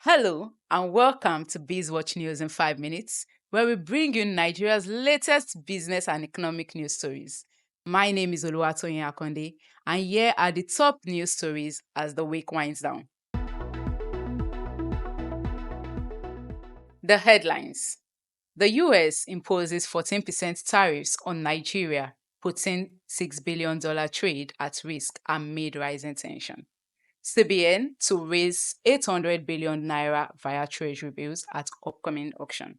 Hello and welcome to BizWatch News in 5 minutes, where we bring you Nigeria's latest business and economic news stories. My name is Oluwatoyin Akonde, and here are the top news stories as the week winds down. The headlines. The US imposes 14% tariffs on Nigeria, putting $6 billion trade at risk amid rising tension. CBN to raise 800 billion naira via treasury bills at upcoming auction.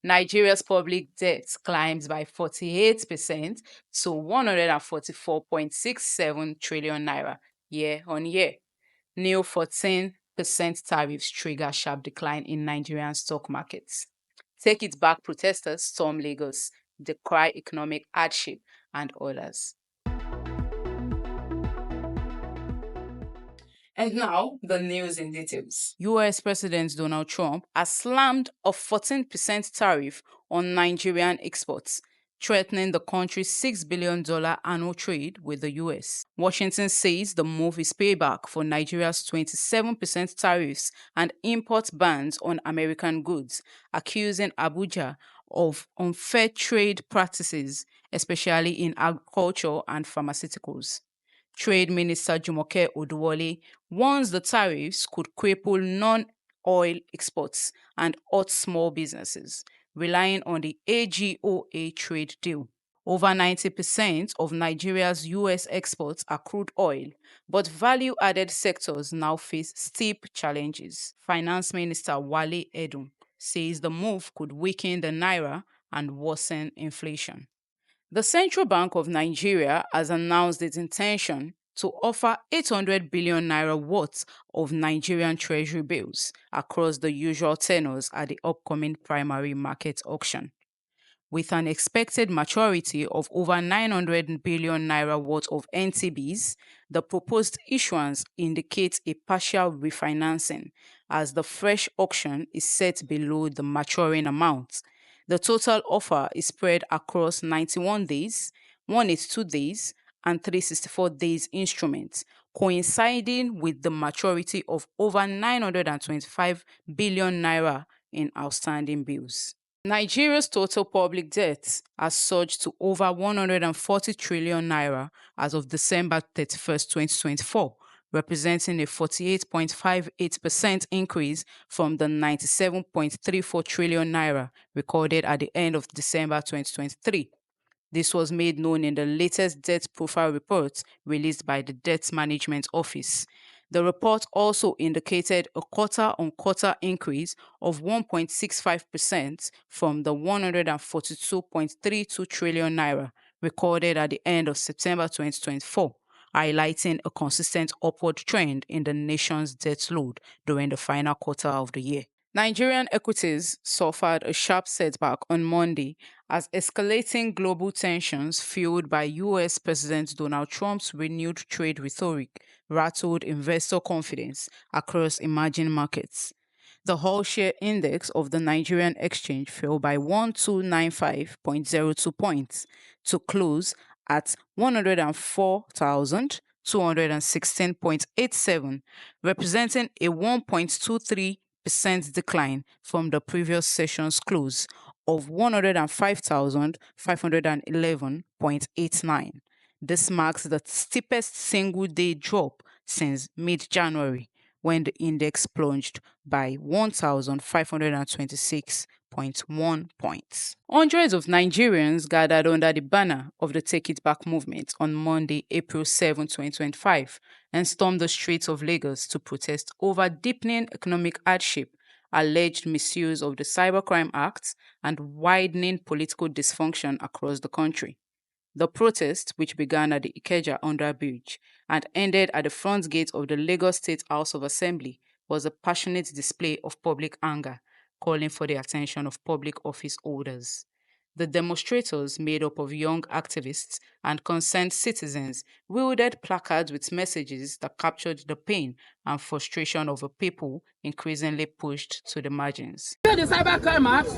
Nigeria's public debt climbs by 48% to 144.67 trillion naira year on year. New 14% tariffs trigger sharp decline in Nigerian stock markets. Take it back protesters storm Lagos, decry economic hardship, and others. And now, the news in details. US President Donald Trump has slammed a 14% tariff on Nigerian exports, threatening the country's $6 billion annual trade with the US. Washington says the move is payback for Nigeria's 27% tariffs and import bans on American goods, accusing Abuja of unfair trade practices, especially in agriculture and pharmaceuticals. Trade Minister Jumoke Oduwole warns the tariffs could cripple non-oil exports and hurt small businesses relying on the AGOA trade deal. Over 90% of Nigeria's US exports are crude oil, but value-added sectors now face steep challenges. Finance Minister Wale Edun says the move could weaken the naira and worsen inflation. The Central Bank of Nigeria has announced its intention to offer 800 billion naira worth of Nigerian treasury bills across the usual tenors at the upcoming primary market auction. With an expected maturity of over 900 billion naira worth of NTBs, the proposed issuance indicates a partial refinancing, as the fresh auction is set below the maturing amount. The total offer is spread across 91 days, 182 days, and 364 days instruments, coinciding with the maturity of over 925 billion naira in outstanding bills. Nigeria's total public debt has surged to over 140 trillion naira as of December 31st, 2024, representing a 48.58% increase from the 97.34 trillion naira recorded at the end of December 2023. This was made known in the latest debt profile report released by the Debt Management Office. The report also indicated a quarter-on-quarter increase of 1.65% from the 142.32 trillion naira recorded at the end of September 2024, highlighting a consistent upward trend in the nation's debt load during the final quarter of the year. Nigerian equities suffered a sharp setback on Monday as escalating global tensions fueled by US President Donald Trump's renewed trade rhetoric rattled investor confidence across emerging markets. The whole share index of the Nigerian exchange fell by 1295.02 points to close at 104,216.87, representing a 1.23% decline from the previous session's close of 105,511.89. This marks the steepest single-day drop since mid-January, when the index plunged by 1,526.1 points. Hundreds of Nigerians gathered under the banner of the Take It Back movement on Monday, April 7, 2025, and stormed the streets of Lagos to protest over deepening economic hardship, alleged misuse of the Cybercrime Act, and widening political dysfunction across the country. The protest, which began at the Ikeja Underbridge and ended at the front gate of the Lagos State House of Assembly, was a passionate display of public anger, calling for the attention of public office holders. The demonstrators, made up of young activists and concerned citizens, wielded placards with messages that captured the pain and frustration of a people increasingly pushed to the margins. The Cybercrime Act,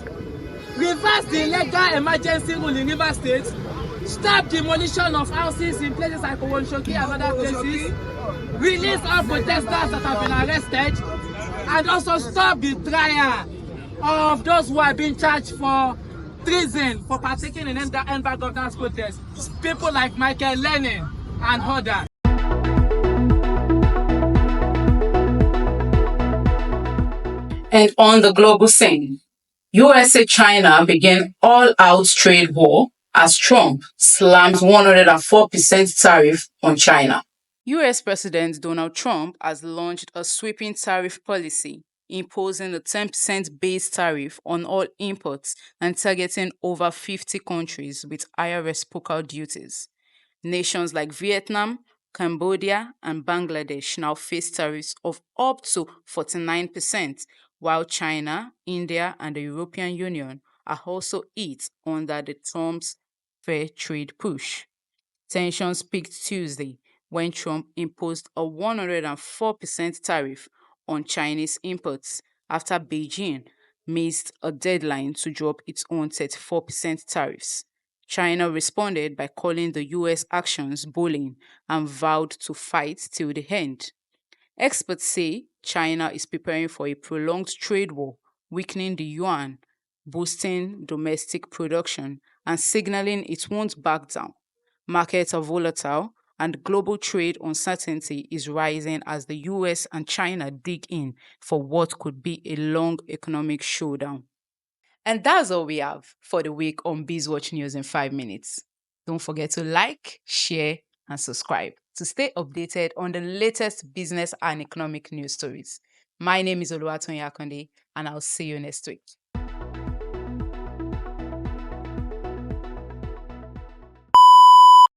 reverse the legal emergency rule in Rivers State, stop demolition of houses in places like Owonshoki and other places, release all protesters that have been arrested, and also stop the trial of those who are being charged for treason for partaking in ember governance protests. People like Michael Lenin and others. And on the global scene, USA-China began all-out trade war as Trump slams 104% tariff on China. US President Donald Trump has launched a sweeping tariff policy, imposing a 10% base tariff on all imports and targeting over 50 countries with higher reciprocal duties. Nations like Vietnam, Cambodia, and Bangladesh now face tariffs of up to 49%, while China, India, and the European Union are also hit under the Trump's fair trade push. Tensions peaked Tuesday when Trump imposed a 104% tariff on Chinese imports after Beijing missed a deadline to drop its own 34% tariffs. China responded by calling the US actions bullying and vowed to fight till the end. Experts say China is preparing for a prolonged trade war, weakening the yuan, boosting domestic production, and signaling it won't back down. Markets are volatile, and global trade uncertainty is rising as the US and China dig in for what could be a long economic showdown. And that's all we have for the week on BizWatch News in 5 minutes. Don't forget to like, share, and subscribe to stay updated on the latest business and economic news stories. My name is Oluwatoyin Akonde, and I'll see you next week.